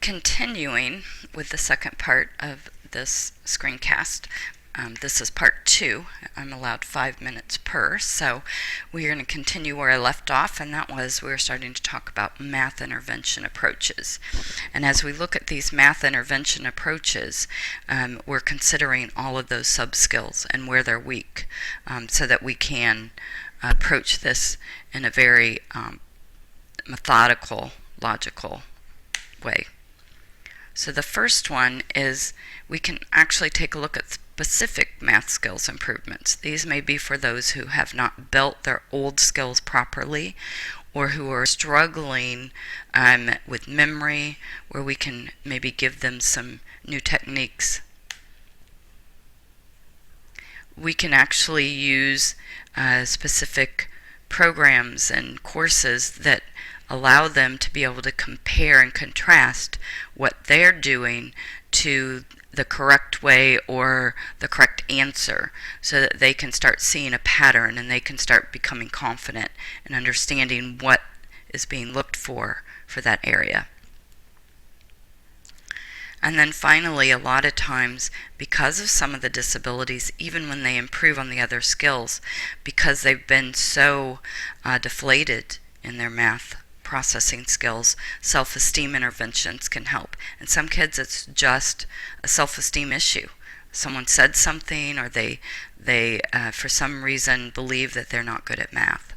Continuing with the second part of this screencast, this is part 2. I'm allowed 5 minutes per, so we're going to continue where I left off, and that was we were starting to talk about math intervention approaches. And as we look at these math intervention approaches, we're considering all of those sub-skills and where they're weak, so that we can approach this in a very methodical, logical way. So the first one is we can actually take a look at specific math skills improvements. These may be for those who have not built their old skills properly, or who are struggling with memory, where we can maybe give them some new techniques. We can actually use specific programs and courses that allow them to be able to compare and contrast what they're doing to the correct way or the correct answer, so that they can start seeing a pattern and they can start becoming confident and understanding what is being looked for that area. And then finally, a lot of times, because of some of the disabilities, even when they improve on the other skills, because they've been so deflated in their math processing skills, self-esteem interventions can help. And some kids, it's just a self-esteem issue. Someone said something, or they for some reason believe that they're not good at math.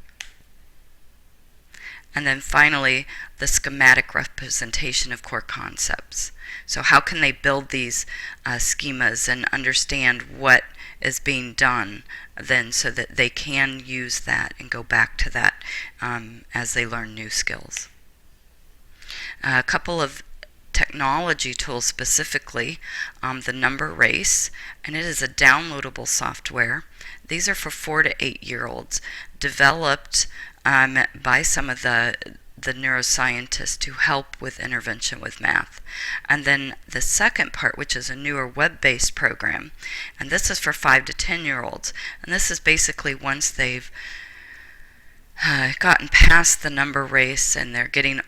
And then finally, the schematic representation of core concepts. So how can they build these schemas and understand what is being done then, so that they can use that and go back to that as they learn new skills. A couple of technology tools specifically, the number race, and it is a downloadable software. These are for 4 to 8 year olds, developed by some of the neuroscientists to help with intervention with math. And then the second part, which is a newer web-based program, and this is for 5 to 10 year olds, and this is basically once they've gotten past the number race and they're getting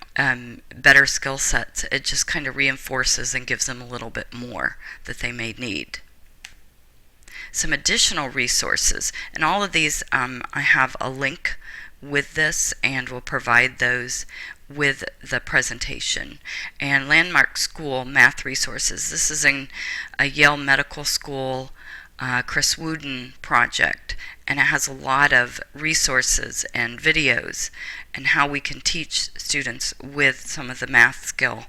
better skill sets, it just kind of reinforces and gives them a little bit more that they may need. Some additional resources, and all of these I have a link with this, and we'll provide those with the presentation. And Landmark School Math Resources, this is in a Yale Medical School Chris Wooden project, and it has a lot of resources and videos and how we can teach students with some of the math skill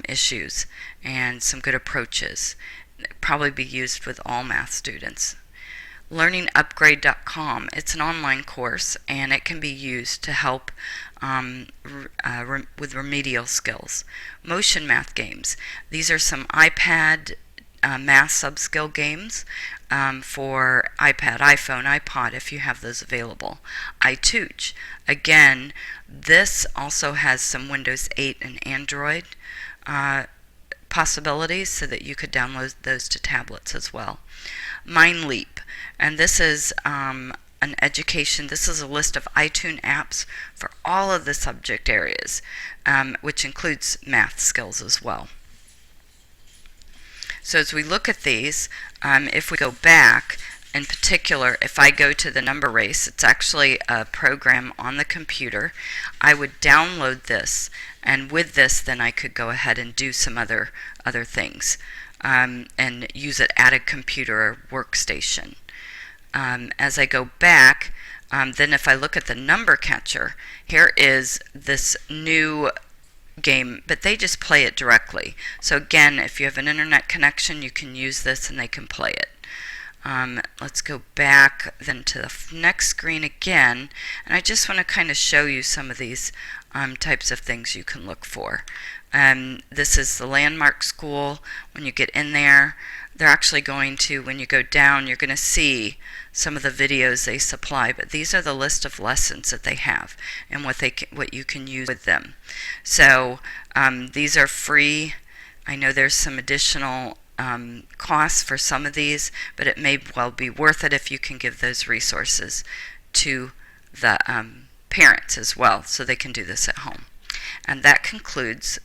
issues, and some good approaches. It'll probably be used with all math students. LearningUpgrade.com, it's an online course, and it can be used to help with remedial skills. Motion math games, these are some iPad math sub-skill games for iPad, iPhone, iPod, if you have those available. iTouch, again, this also has some Windows 8 and Android possibilities, so that you could download those to tablets as well. MindLeap, and this is an education. This is a list of iTunes apps for all of the subject areas, which includes math skills as well. So as we look at these, if we go back, in particular, if I go to the number race, it's actually a program on the computer. I would download this, and with this, then I could go ahead and do some other things, and use it at a computer or workstation. As I go back, then if I look at the number catcher, here is this new game, but they just play it directly. So again, if you have an internet connection, you can use this and they can play it. Let's go back then to the next screen again, and I just want to kind of show you some of these types of things you can look for. This is the Landmark School. When you get in there, they're actually going to, when you go down, you're going to see some of the videos they supply, but these are the list of lessons that they have and what you can use with them. So these are free. I know there's some additional costs for some of these, but it may well be worth it if you can give those resources to the parents as well, so they can do this at home. And that concludes